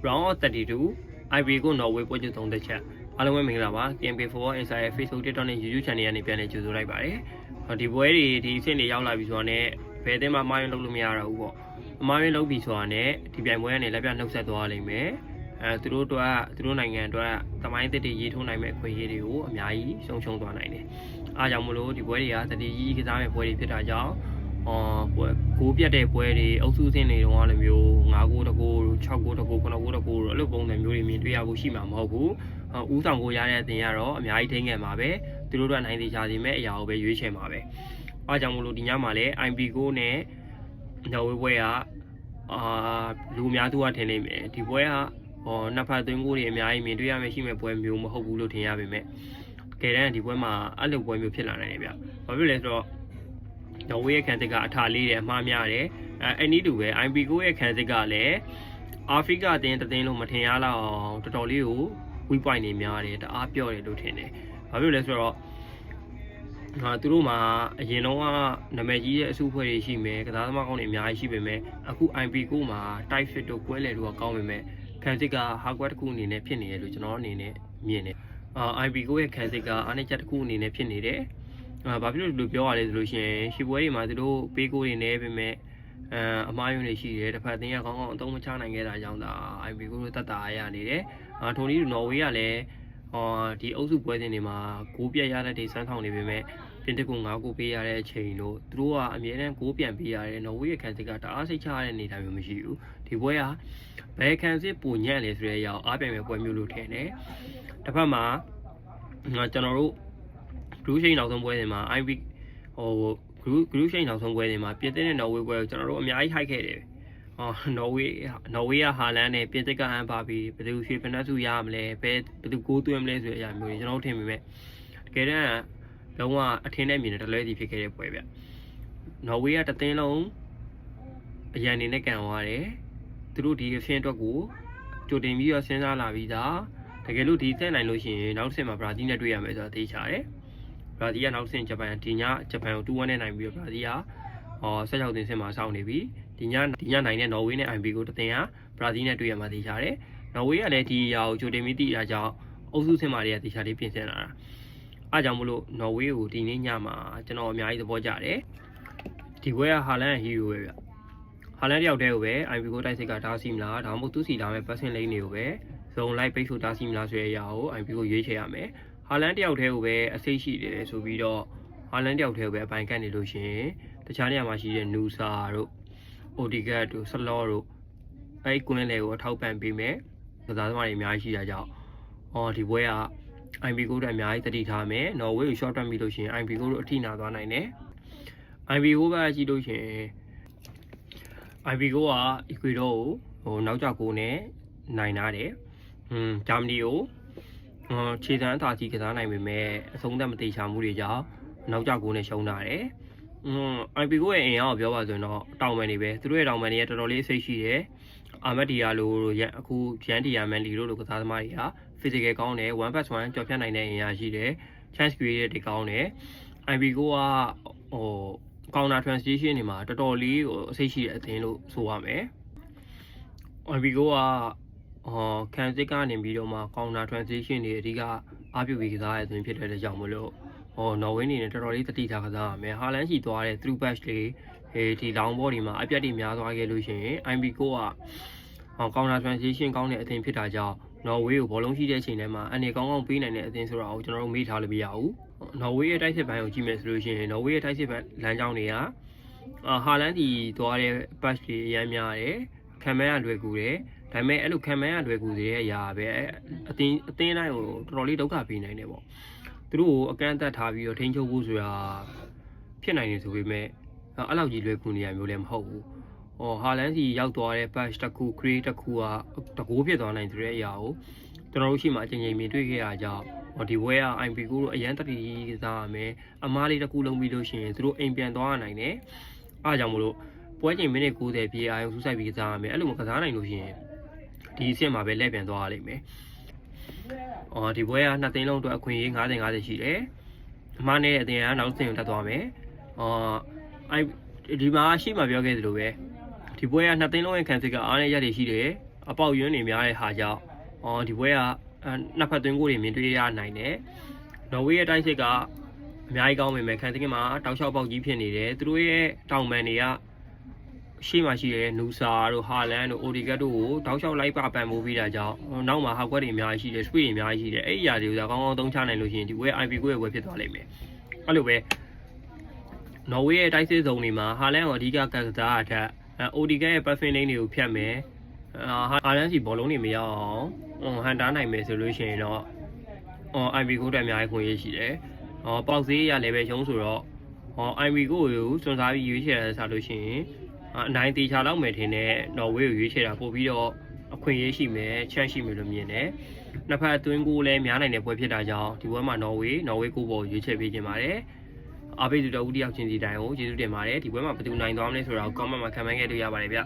round of 32 IB ကို Norway ပွဲချုပ်3 ချက်အားလုံးပဲမင်္ဂလာပါ KMK Football Insider Facebook TikTok နဲ့ YouTube Channel ကနေပြန်လည်ကြိုဆိုလိုက်ပါတယ်ဒီပွဲတွေဒီအဆင့်တွေရောက်လာပြီဆိုတာနဲ့ဘယ်အသင်းမှမှားယွင်းလုပ်လို့မရတော့ဘူးပေါ့အမှားယွင်းလုပ်ပြီဆိုတာနဲ့ဒီပြိုင်ပွဲကနေလက်ပြနှုတ်ဆက်သွားလိမ့်မယ်သူတို့နိုင်ငံအတွက်သမိုင်းသစ်တွေရေးထိုးနိုင်မဲ့အခွင့်အရေးတွေကိုအများကြီးဆုံးရှုံးသွားနိုင်တယ်အားကြောင့်မလို့ဒီပွဲတွေကတတိကြီးကစားမဲ့ပွဲတွေဖြစ်တာကြောင့်ကိုပြတ်တဲ့ပွဲတွေအုပ်စုအဆင့်တွေတော့လည်းမျိုး9 6 6 9 အဲ့လိုပုံစံမျိုးတွေမြင်တွေ့ရဖို့ရှိမှာမဟုတ်ဘူးဦးဆောင်ကိုရတဲ့အတင်ကတော့အများကြီးထိန်းခဲ့မှာပဲသူတို့တို့နိုင်သေးချာစီမဲ့အရာကိုပဲရွေးချယ်မှာပဲအားကြောင့်မလို့ဒီညမှာလည်း IB9 နဲ့နော်ဝေးပွဲကလူအများသူကထင်နေမယ်ဒီပွဲကနှစ်ဖက်သွင်းကိုတွေအများကြီးမြင်တွေ့ရမယ့်ရှိမဲ့ပွဲမျိုးမဟုတ်ဘူးလို့ထင်ရပေမဲ့ကဲတမ်းဒီပွဲမှာအဲ့လိုပွဲမျိုးဖြစ်လာနိုင်တယ်ဗျဘာဖြစ်လဲဆိုတော့နော်ဝေးရဲ့ခံစစ်ကအထာလေးတယ်အမှားများတယ်အဲ့နည်းတူပဲ IB9 ရဲ့ခံစစ်ကလည်းအာဖရိကအသင်းတစ်သင်းလုံးမထင်ရလောက်အောင်တော်တော်လေးကိုဝီပွိုင်နေများတယ်တအားပြော့တယ်လို့ထင်တယ်ဘာဖြစ်လဲဆိုတော့သူတို့မှာအရင်တော့ကနာမည်ကြီးတဲ့အစုအဖွဲ့တွေရှိမယ်ကစားသမားကောင်းတွေအများကြီးရှိပေမဲ့အခု IB9 မှာ tight fit တို့ကွဲလေတို့ကကောင်းပေမဲ့ခံစစ်က hardware တစ်ခုအနေနဲ့ဖြစ်နေတယ်လို့ကျွန်တော်အနေနဲ့မြင်တယ်IB9 ရဲ့ခံစစ်ကအားနည်းချက်တစ်ခုအနေနဲ့ဖြစ်နေတယ်ဘာဖြစ်လို့ဒီလိုပြောရလဲဆိုလို့ရှိရင်ရှီပွဲတွေမှာသူတို့ပေးကိုတွေနေပေမဲ့အမားယွန်းတွေရှိတယ်တစ်ဖက်အသင်းကကောင်းကောင်းအသုံးမချနိုင်ခဲ့တာကြောင့်ဒါ IB9 တို့တက်တာရနေတယ်ထိုနည်းနော်ဝေးကလည်းဒီအုပ်စုပွဲစဉ်တွေမှာဂိုးပြတ်ရတဲ့ဒေသစမ်းဆောင်နေပေမဲ့ပြင်သစ်က9 ဂိုးပေးရတဲ့အချိန်တို့သူတို့ကအမြဲတမ်းဂိုးပြန်ပေးရတယ်နော်ဝေးရဲ့ခံစစ်ကတအားစိတ်ချရတဲ့အနေအထားမျိုးမရှိဘူးဒီပွဲကဘယ်ခံစစ်ပူညံ့လဲဆိုတဲ့အရာအားပြိုင်မဲ့ပွဲမျိုးလို့ထင်တယ်တစ်ဖက်မှာကျွန်တော်တို့ group ရှိန်နောက်ဆုံးပွဲစဉ်မှာ IB group ရှိန်နောက်ဆုံးပွဲစဉ်မှာပြင်သစ်နဲ့နော်ဝေးပွဲကိုကျွန်တော်တို့အများကြီးဟိုက်ခဲ့တယ်နော်ဝေးကဟာလန်နဲ့ပြင်သစ်ကအန်ပါပြီးဘယ်သူရွှေဖနက်စုရမလဲဘယ်သူကိုးသွင်းမလဲဆိုတဲ့အရာမျိုးတွေကျွန်တော်တို့ထင်ပေမဲ့တကယ်တမ်းလုံးဝအထင်းနဲ့မြင်တဲ့တလွဲစီဖြစ်ခဲ့တဲ့ပွဲဗျနော်ဝေးကတသင်းလုံးအရန်နေနဲ့ကန်သွားတယ်သူတို့ဒီအဆင့်အတွက်ကိုကြိုတင်ပြီးတော့စဉ်းစားလာပြီးသားတကယ်လို့ဒီဆက်နိုင်လို့ရှိရင်နောက်တစ်ဆင့်မှာဘရာဇီးနဲ့တွေ့ရမယ်ဆိုတာသိချတယ်ဘရာဇီးကနောက်တစ်ဆင့်ဂျပန်ဒီညဂျပန်ကို2-1နဲ့နိုင်ပြီးတော့ဘရာဇီးက16 တင်ဆင့်မှာစောင့်နေပြီဒီညနိုင်တဲ့နော်ဝေးနဲ့ IB ကိုတသင်ကဘရာဇီးနဲ့တွေ့ရမှာသိချတယ်နော်ဝေးကလည်းဒီအရာကိုကြိုတင်ပြီးသိတာကြောင့်အုပ်စုဆင့်မှာတွေကသိချလေးပြင်ဆင်လာတာအားကြောင့်မလို့နော်ဝေးကိုဒီနေ့ညမှာကျွန်တော်အများကြီးသဘောကျတယ်ဒီဘွဲကဟာလန်ဟီရိုပဲဗျဟာလန်တယောက်တည်းကိုပဲ IB ကိုတိုက်စစ်ကတားဆီးမလားဒါမှမဟုတ်သူစီလာမဲ့ပတ်စင်လိန်တွေကိုပဲဇုံလိုက်ပိတ်ဆို့တားဆီးမလားဆိုတဲ့အရာကို IB ကိုရွေးချယ်ရမယ်ဟာလန်တယောက်တည်းကိုပဲအစိတ်ရှိတယ်ဆိုပြီးတော့ဟာလန်တယောက်တည်းကိုပဲအပိုင်ကတ်နေလို့ရှိရင်တခြားနေရာမှာရှိတဲ့နူဆာတို့အိုဒီဂတ်တို့ဆလောတို့အဲ့ကွင်းလေကိုအထောက်ပံ့ပေးမယ်ကစားသမားတွေအများကြီးရှိတာကြောင့်ဒီပွဲက IB9 တို့အများကြီးတတိထားမယ်နော်ဝေးကို short တက်ပြီးလို့ရှိရင် IB9 တို့အထိနာသွားနိုင်တယ် IB9 ကကြည့်လို့ရှိရင် IB9 က Ecuador ကိုနောက်ကျကိုနဲ့နိုင်ထားတယ်ဂျာမနီကိုခြေစမ်းအသာကြီးကစားနိုင်ပေမဲ့အဆုံးသတ်မတိချာမှုတွေကြောင့်နောက်ကျကိုနဲ့ရှုံးထားတယ်IB9 ရဲ့အင်အားကိုပြောပါဆိုရင်တော့တောင်ပန်တွေပဲသူတို့ရဲ့တောင်ပန်တွေကတော်တော်လေးအစိတ်ရှိတယ်အာမက်ဒီယာလိုအခုရန်ဒီယာမန်လီတို့လိုကစားသမားတွေက physical ကောင်းတယ် 1+1 ကြော်ဖြတ်နိုင်တဲ့အင်အားရှိတယ် chance create တွေကောင်းတယ် IB9 ကcounter transition တွေမှာတော်တော်လေးအစိတ်ရှိတဲ့အသင်းလို့ဆိုရမယ် IB9 ကခံစစ်ကနေပြီးတော့မှ counter transition တွေအဓိကအားပြုပြီးကစားရတဲ့အသင်းဖြစ်တဲ့ကြောင့်မလို့နော်ဝေးနေနဲ့တော်တော်လေးတတိထားကစားရမယ်ဟာလန်ရှိသွားတဲ့ through pass တွေဒီ long ball တွေမှာအပြတ်တွေများသွားခဲ့လို့ရှိရင် IB9 ကcounter transition ကောင်းတဲ့အသင်းဖြစ်တာကြောင့်နော်ဝေးကိုဘောလုံးရှိတဲ့အချိန်တိုင်းမှာအနေကောင်းကောင်းပေးနိုင်တဲ့အသင်းဆိုတာကိုကျွန်တော်တို့မေ့ထားလို့မရဘူးနော်ဝေးရဲ့တိုက်စစ်ပိုင်းကိုကြည့်မယ်ဆိုလို့ရှိရင်နော်ဝေးရဲ့တိုက်စစ်ပိုင်းလမ်းကြောင်းတွေကဟာလန်ဒီသွားတဲ့ pass တွေအများများတယ်ခံမဲရလွယ်ကူတယ်ဒါပေမဲ့အဲ့လိုခံမဲရလွယ်ကူစေတဲ့အရာပဲအသင်းတိုင်းကိုတော်တော်လေးဒုက္ခပေးနိုင်တယ်ပေါ့သူတို့ကိုအကန့်အသတ်ထားပြီးတော့ထိန်းချုပ်ဖို့ဆိုတာဖြစ်နိုင်နေဆိုပေမဲ့အဲ့လောက်ကြီးလွယ်ကူနေရမျိုးလည်းမဟုတ်ဘူးဟာလန်စီရောက်သွားတဲ့ patch တစ်ခု create တစ်ခုကတကိုးဖြစ်သွားနိုင်တဲ့အရာကိုကျွန်တော်တို့ရှိမှအချိန်ချင်းမြင်တွေ့ခဲ့ရကြဒီဘွဲက IB9 တို့အရန်တတိကစားရမယ်အမားလေးတစ်ခုလုံးပြီးလို့ရှိရင်သူတို့အိမ်ပြန်သွားနိုင်တယ်အားကြောင့်မလို့ပွဲချိန်မိနစ်90ပြေးအာရုံစူးစိုက်ပြီးကစားရမယ်အဲ့လိုမကစားနိုင်လို့ရှိရင်ဒီအဆင့်မှာပဲလဲပြန်သွားရလိမ့်မယ်ဒီပွဲကနှစ်သိန်းလုံးအတွက်အခွင့်အရေး50-50ရှိတယ်အမှားနဲ့အတင်ကနောက်သိန်းကိုတက်သွားမယ်ဒီမှာရှိမှပြောခဲ့သလိုပဲဒီပွဲကနှစ်သိန်းလုံးရဲ့ခံစစ်ကအားနဲ့ရက်တွေရှိတယ် အပေါက်ယွန်းနေများတဲ့ဟာကြောင့်ဒီပွဲကနှစ်ဖက်သွင်းကိုတွေမြင်တွေ့ရနိုင်တယ်နော်ဝေးရဲ့တိုက်စစ်ကအများကြီးကောင်းပေမဲ့ခန်းစကင်းမှာတောက်လျှောက်ပေါက်ကြီးဖြစ်နေတယ်သူတို့ရဲ့တောင်ပန်တွေကရှေ့မှာရှိတဲ့နူဆာတို့ဟာလန်တို့အိုဒီကတ်တို့ကိုတောက်လျှောက်လိုက်ပပံ့ပိုးပြီးတာကြောင့်နောက်မှာဟောက်ကွက်တွေအများကြီးရှိတယ်စပီတွေအများကြီးရှိတယ်အဲ့ဒီအရာတွေကကောင်းကောင်းသုံးချနိုင်လို့ရှိရင်ဒီပွဲ IP ကိုရဲ့ပွဲဖြစ်သွားလိမ့်မယ်အဲ့လိုပဲနော်ဝေးရဲ့တိုက်စစ်ဇုံတွေမှာဟာလန်ကိုအဓိကကစားအထက်အိုဒီကတ်ရဲ့ perfect lane တွေကိုဖြတ်မယ်ဟာလန်စီဘောလုံးတွေမရောက်အောင်ဟန်တားနိုင်မယ်ဆိုလို့ရှိရင်တော့IP ကိုတက်အများကြီးခွင့်ရရှိတယ်ပေါက်ဈေးရလည်းပဲရုံးဆိုတော့IP ကိုစွန်စားပြီးရွေးချယ်ရစားလို့ရှိရင်အနိုင်တေချာလောက်မယ်ထင်တဲ့နော်ဝေးကိုရွေးချယ်တာပို့ပြီးတော့အခွင့်အရေးရှိမယ်ချမ်းရှိမယ်လို့မြင်တယ်နှစ်ဖက်အတွင်းကိုလည်းများနိုင်တဲ့ပွဲဖြစ်တာကြောင့်ဒီပွဲမှာနော်ဝေးကိုပေါ်ရွေးချယ်ပေးခြင်းပါတယ်အားပေးသူတဦးတယောက်ချင်းစီတိုင်းကိုကျေးဇူးတင်ပါတယ်ဒီပွဲမှာဘယ်သူနိုင်သွားမလဲဆိုတာကို comment မှာ comment ခဲ့လို့ရပါတယ်ဗျ